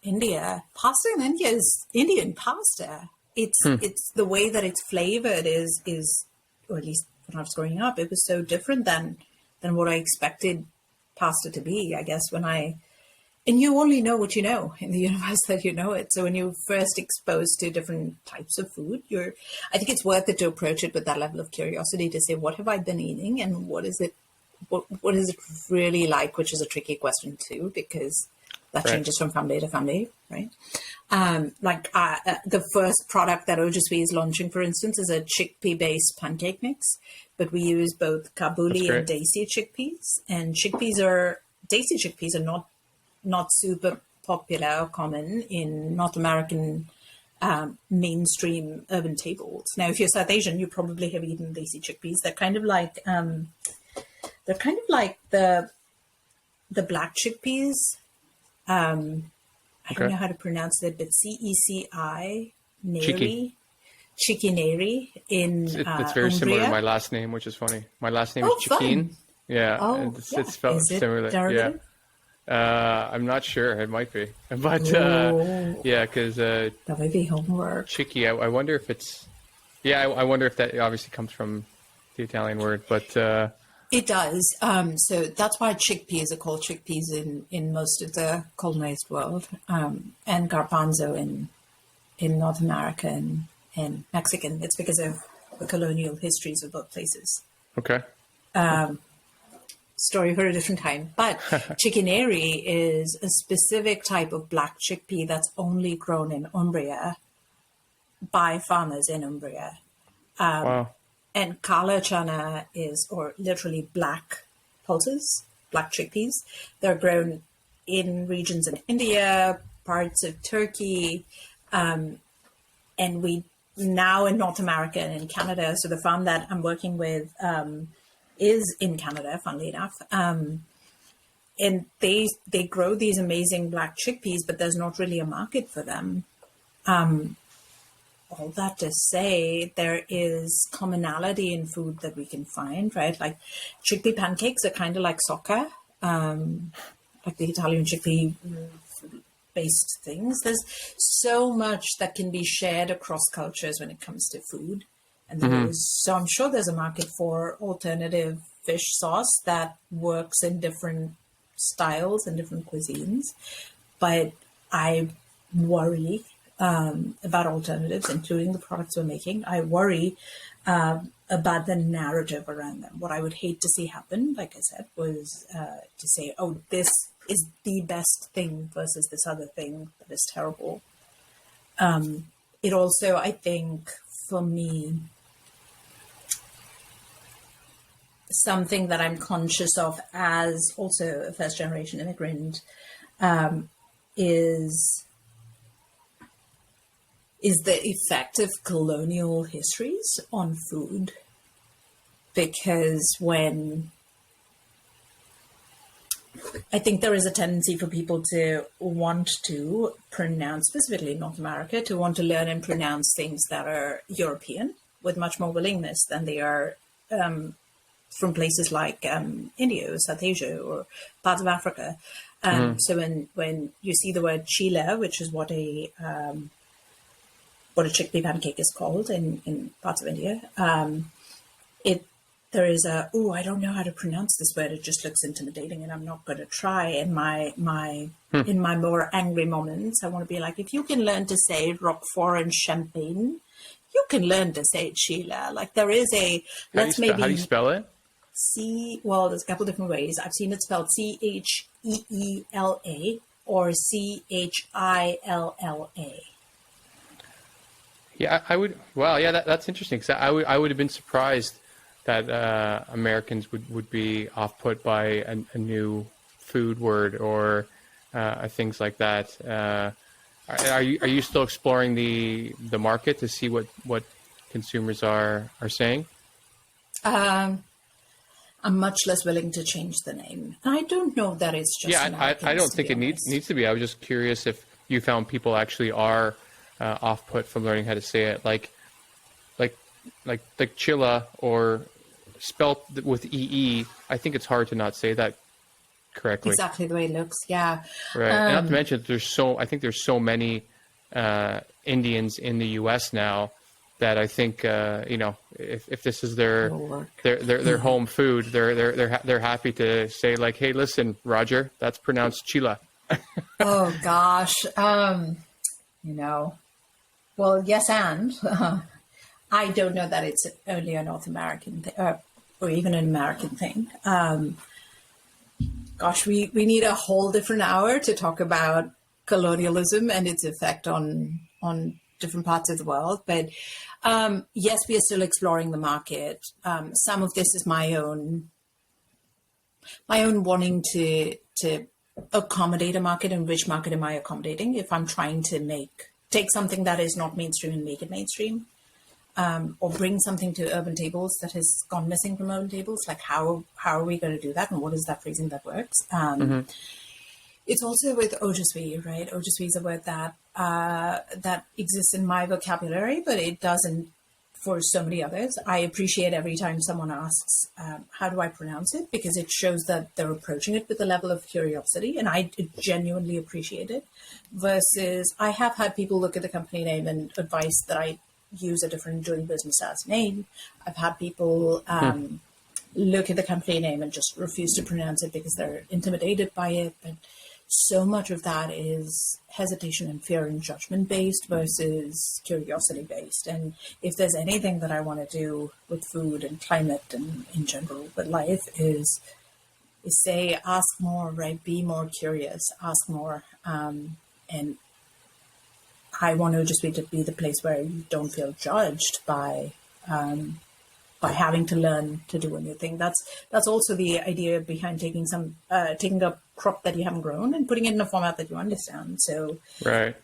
India, pasta in India is Indian pasta. It's the way that it's flavored is, or at least when I was growing up, it was so different than what I expected pasta to be, I guess, and you only know what you know in the universe that you know it. So when you're first exposed to different types of food, I think it's worth it to approach it with that level of curiosity to say, what have I been eating, and what is it really like, which is a tricky question too, because that changes from family to family, right? The first product that oh-jus-wee is launching, for instance, is a chickpea-based pancake mix, but we use both Kabuli and Desi chickpeas. And Desi chickpeas are not super popular or common in North American mainstream urban tables. Now, if you're South Asian, you probably have eaten Desi chickpeas. They're kind of like the black chickpeas. I don't know how to pronounce it, but CECI, neri, Chikineri in it's very similar to my last name, which is funny. My last name is Chikin. Fun. Yeah, it's spelled similarly. Derivative? Yeah. I'm not sure. It might be, but yeah, because that might be homework. Chicky. I wonder if it's. Yeah, I wonder if that obviously comes from the Italian word, but it does. So that's why chickpeas are called chickpeas in most of the colonized world, and garbanzo in North America and Mexican. It's because of the colonial histories of both places. Okay. Story for a different time. But chikineri is a specific type of black chickpea that's only grown in Umbria by farmers in Umbria. Wow. And kala chana or literally black pulses, black chickpeas. They're grown in regions in India, parts of Turkey, and we now in North America and in Canada. So the farm that I'm working with is in Canada, funnily enough. And they grow these amazing black chickpeas, but there's not really a market for them. All that to say, there is commonality in food that we can find, right? Like chickpea pancakes are kind of like soccer, like the Italian chickpea based things. There's so much that can be shared across cultures when it comes to food. And so I'm sure there's a market for alternative fish sauce that works in different styles and different cuisines. But I worry about alternatives, including the products we're making. I worry about the narrative around them. What I would hate to see happen, like I said, was to say, oh, this is the best thing versus this other thing that is terrible. It also, I think, for me, something that I'm conscious of as also a first generation immigrant is the effect of colonial histories on food. Because I think there is a tendency for people to want to pronounce, specifically in North America, to want to learn and pronounce things that are European with much more willingness than they are from places like India or South Asia or parts of Africa. So when you see the word chila, which is what a chickpea pancake is called in parts of India, there is I don't know how to pronounce this word. It just looks intimidating, and I'm not going to try. In my more angry moments, I want to be like, if you can learn to say Roquefort and Champagne, you can learn to say Chila. Like there is a how do you spell it? There's a couple different ways. I've seen it spelled Cheela or Chilla. Yeah, I would. Well, yeah, that's interesting. Because I would have been surprised that Americans would be off-put by a new food word or things like that. Are you still exploring the market to see what consumers are saying? I'm much less willing to change the name. I don't know that it's just. Yeah, I don't think it needs to be. I was just curious if you found people actually are off-put from learning how to say it, like Chilla or spelt with EE. I think it's hard to not say that correctly. Exactly the way it looks. Yeah. Right. And not to mention, there's so many Indians in the U.S. now that I think if this is their home food, they're happy to say like, hey, listen, Roger, that's pronounced Chila. Oh gosh, well, yes, and I don't know that it's only a North American thing, or even an American thing. Gosh, we need a whole different hour to talk about colonialism and its effect on different parts of the world. But yes, we are still exploring the market. Some of this is my own wanting to accommodate a market, and which market am I accommodating? If I'm trying to take something that is not mainstream and make it mainstream, or bring something to urban tables that has gone missing from urban tables, like how are we going to do that, and what is that phrasing that works? It's also with oh-jus-wee, right? Oh-jus-wee is a word that exists in my vocabulary, but it doesn't for so many others. I appreciate every time someone asks, how do I pronounce it? Because it shows that they're approaching it with a level of curiosity, and I genuinely appreciate it. Versus, I have had people look at the company name and advise that I use a different doing business as name. I've had people look at the company name and just refuse to pronounce it because they're intimidated by it. But so much of that is hesitation and fear and judgment based versus curiosity based. And if there's anything that I want to do with food and climate and in general with life is say, ask more, right? Be more curious, ask more. And I want to just be the place where you don't feel judged by having to learn to do a new thing. That's also the idea behind taking a crop that you haven't grown and putting it in a format that you understand. So right,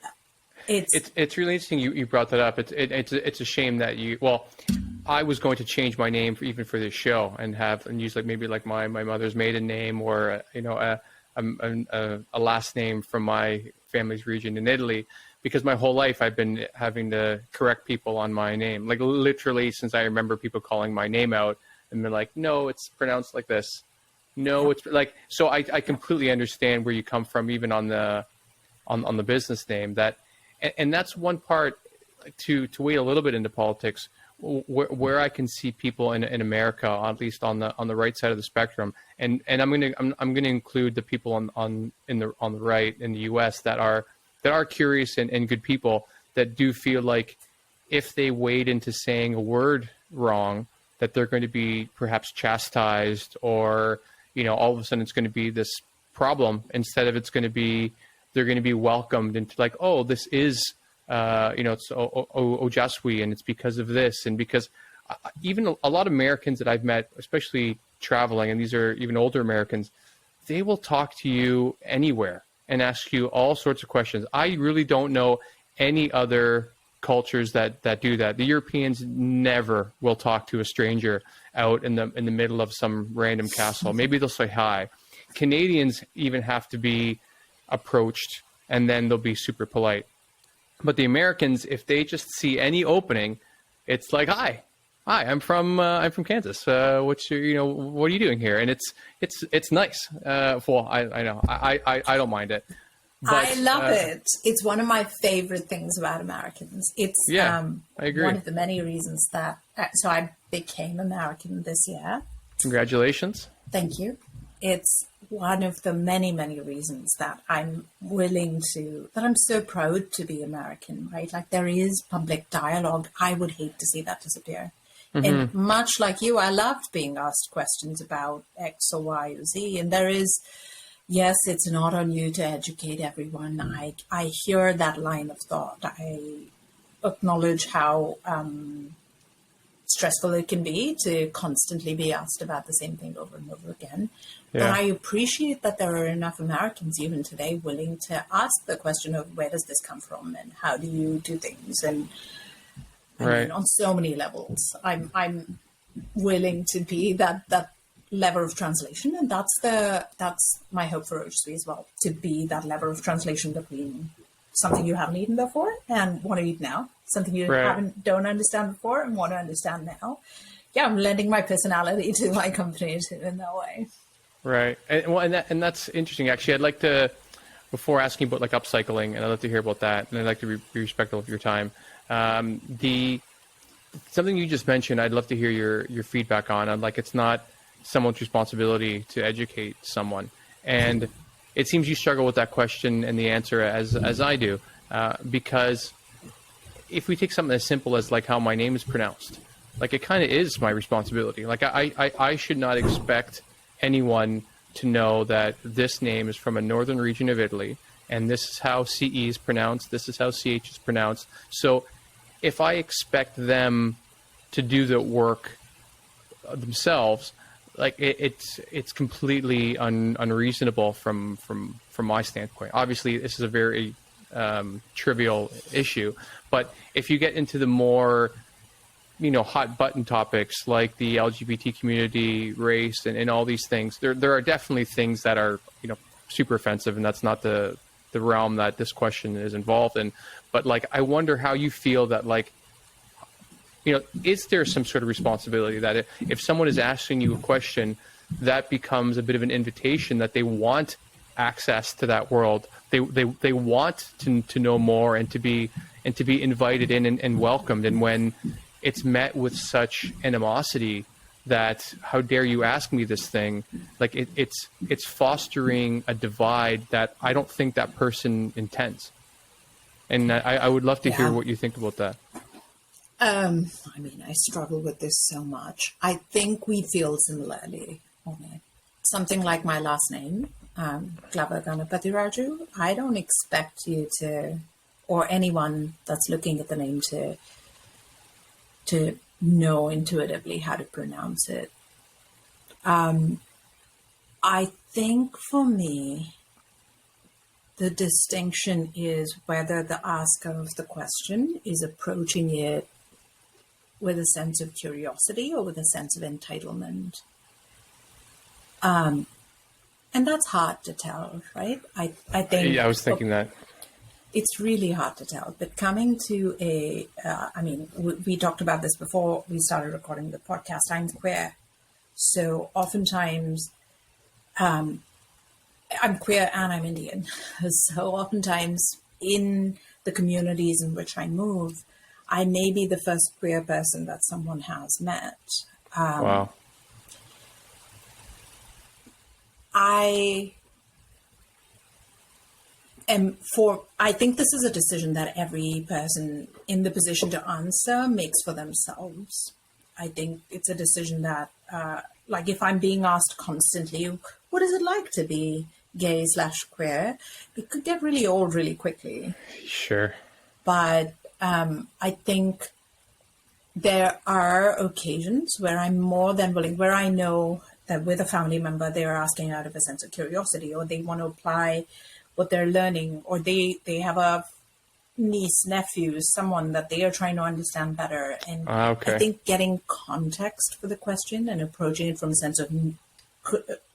it's really interesting you brought that up. It's a shame that I was going to change my name even for this show and use maybe my mother's maiden name or a last name from my family's region in Italy. Because my whole life I've been having to correct people on my name, like literally since I remember people calling my name out and they're like, no, it's pronounced like this. No, it's like, so I completely understand where you come from, even on the business name. And that's one part to wade a little bit into politics, where I can see people in America, at least on the right side of the spectrum, and I'm gonna include the people on the right in the U.S. that are curious and good people that do feel like if they wade into saying a word wrong, that they're going to be perhaps chastised or, all of a sudden it's going to be this problem instead of they're going to be welcomed into like, oh, this is it's oh-jus-wee, and it's because of this, and because even a lot of Americans that I've met, especially traveling, and these are even older Americans, they will talk to you anywhere and ask you all sorts of questions. I really don't know any other cultures that do that. The Europeans never will talk to a stranger out in the middle of some random castle. Maybe they'll say hi. Canadians even have to be approached, and then they'll be super polite. But the Americans, if they just see any opening, it's like, hi, I'm from Kansas. What are you doing here? And it's nice. Well, I know I don't mind it. But, I love it. It's one of my favorite things about Americans. It's I agree. One of the many reasons that so I became American this year. Congratulations. Thank you. It's one of the many, many reasons that I'm so proud to be American, right? Like, there is public dialogue. I would hate to see that disappear. Mm-hmm. And much like you, I loved being asked questions about X or Y or Z. And there is, yes, it's not on you to educate everyone. I hear that line of thought. I acknowledge how stressful it can be to constantly be asked about the same thing over and over again. Yeah. But I appreciate that there are enough Americans even today willing to ask the question of, where does this come from and how do you do things? And I mean, on so many levels, I'm willing to be that lever of translation, and that's my hope for oh-jus-wee as well, to be that lever of translation between something you haven't eaten before and want to eat now, something you don't understand before and want to understand now. Yeah, I'm lending my personality to my company too in that way. Right, and that's interesting. Actually, I'd like to, before asking about like upcycling, and I'd love to hear about that, and I'd like to be respectful of your time. Something you just mentioned, I'd love to hear your feedback on. Like, it's not someone's responsibility to educate someone, and it seems you struggle with that question and the answer as I do, because if we take something as simple as like how my name is pronounced, like, it kind of is my responsibility. Like, I should not expect anyone to know that this name is from a northern region of Italy, and this is how CE is pronounced, this is how CH is pronounced. So if I expect them to do the work themselves, like, it's completely unreasonable from my standpoint. Obviously, this is a very trivial issue, but if you get into the more hot button topics like the LGBT community, race, and all these things, there are definitely things that are super offensive, and that's not the realm that this question is involved in. But like, I wonder how you feel that, like, is there some sort of responsibility that if someone is asking you a question, that becomes a bit of an invitation that they want access to that world, they want to know more and to be invited in and welcomed, and when it's met with such animosity that, how dare you ask me this thing, like, it's fostering a divide that I don't think that person intends. And I would love to hear what you think about that. I mean, I struggle with this so much. I think we feel similarly on it. Something like my last name, Glover-Ganapathiraju, I don't expect you to, or anyone that's looking at the name, to know intuitively how to pronounce it. I think for me, the distinction is whether the asker of the question is approaching it with a sense of curiosity or with a sense of entitlement. And that's hard to tell, right? I think... Yeah, I was thinking that. It's really hard to tell. But coming to we talked about this before we started recording the podcast. I'm queer. So oftentimes, I'm queer and I'm Indian. So oftentimes in the communities in which I move, I may be the first queer person that someone has met. Wow. I think this is a decision that every person in the position to answer makes for themselves. I think it's a decision that, like, if I'm being asked constantly, what is it like to be gay/queer? It could get really old really quickly. Sure. But I think there are occasions where I'm more than willing, where I know that with a family member, they're asking out of a sense of curiosity, or they want to apply what they're learning, or they have a niece, nephew, someone that they are trying to understand better. And I think getting context for the question and approaching it from a sense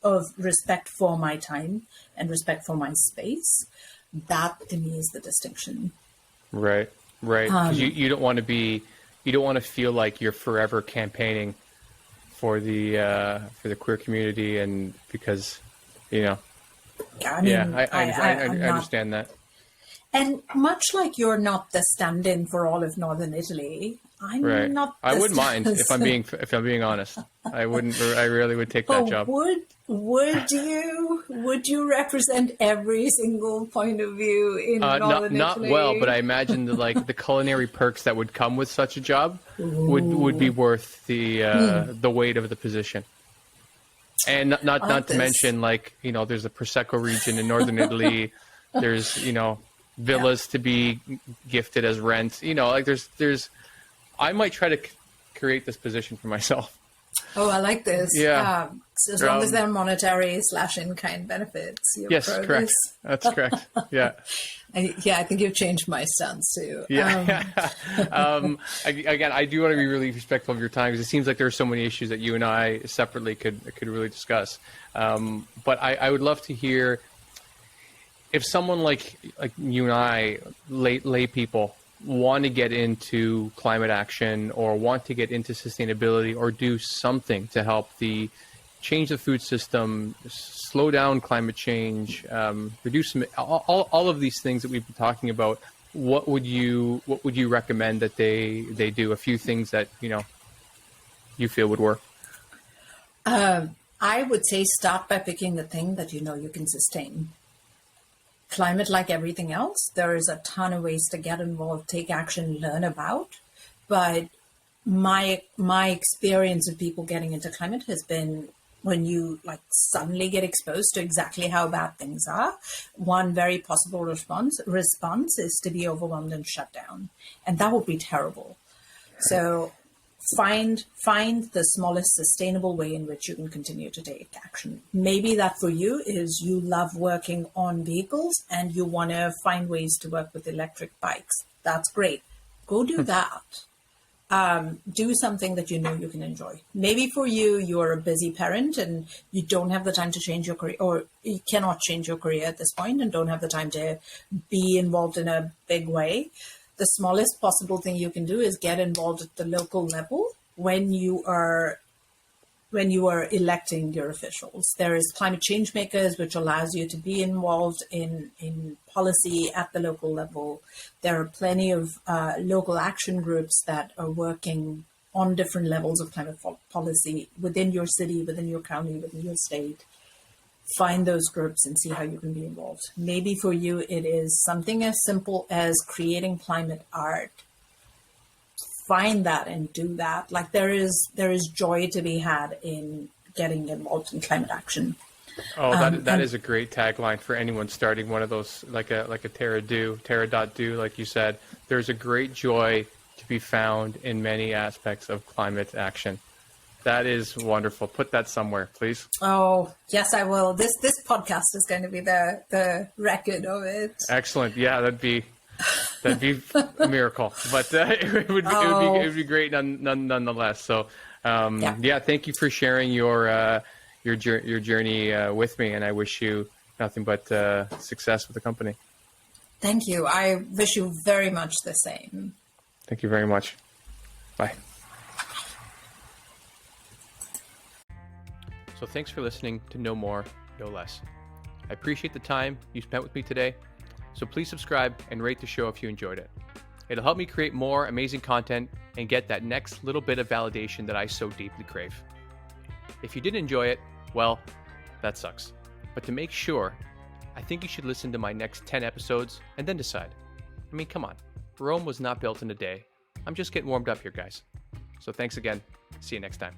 of respect for my time and respect for my space, that to me is the distinction. Right. Because you don't want to feel like you're forever campaigning for the queer community, and because, I understand that. And much like you're not the stand-in for all of Northern Italy, I'm not. I wouldn't mind if I'm being honest. I wouldn't. I really would take that job. Would you represent every single point of view in Northern Italy? Not well, but I imagine the culinary perks that would come with such a job would be worth the weight of the position. And not to mention, there's a Prosecco region in Northern Italy. There's villas to be gifted as rent. There's. I might try to create this position for myself. Oh, I like this. Yeah. So as long as they're monetary / in-kind benefits. Yes, correct. That's correct. Yeah. I think you've changed my stance too. Yeah. Again, I do want to be really respectful of your time, because it seems like there are so many issues that you and I separately could really discuss. But I would love to hear if someone like you and I, lay people, want to get into climate action or want to get into sustainability or do something to help change the food system, slow down climate change, reduce all of these things that we've been talking about. What would you recommend that they do? A few things that you feel would work. I would say start by picking the thing that you can sustain. Climate, like everything else, there is a ton of ways to get involved, take action, learn about. But my experience of people getting into climate has been when you suddenly get exposed to exactly how bad things are. One very possible response is to be overwhelmed and shut down, and that would be terrible. So find the smallest sustainable way in which you can continue to take action. Maybe that for you is you love working on vehicles and you want to find ways to work with electric bikes. That's great. Go do that. Do something that you can enjoy. Maybe for you, you're a busy parent and you don't have the time to change your career, or you cannot change your career at this point and don't have the time to be involved in a big way. The smallest possible thing you can do is get involved at the local level when you are electing your officials. There is Climate Change Makers, which allows you to be involved in policy at the local level. There are plenty of local action groups that are working on different levels of climate policy within your city, within your county, within your state. Find those groups and see how you can be involved. Maybe for you, it is something as simple as creating climate art. Find that and do that. There is joy to be had in getting involved in climate action. Oh, that is a great tagline for anyone starting one of those, like a Terra.do, like you said. There's a great joy to be found in many aspects of climate action. That is wonderful. Put that somewhere, please. Oh, yes, I will. This podcast is going to be the record of it. Excellent. Yeah, that'd be a miracle. But it would be great nonetheless. So, thank you for sharing your journey with me, and I wish you nothing but success with the company. Thank you. I wish you very much the same. Thank you very much. Bye. So thanks for listening to No More, No Less. I appreciate the time you spent with me today. So please subscribe and rate the show if you enjoyed it. It'll help me create more amazing content and get that next little bit of validation that I so deeply crave. If you didn't enjoy it, well, that sucks. But to make sure, I think you should listen to my next 10 episodes and then decide. I mean, come on. Rome was not built in a day. I'm just getting warmed up here, guys. So thanks again. See you next time.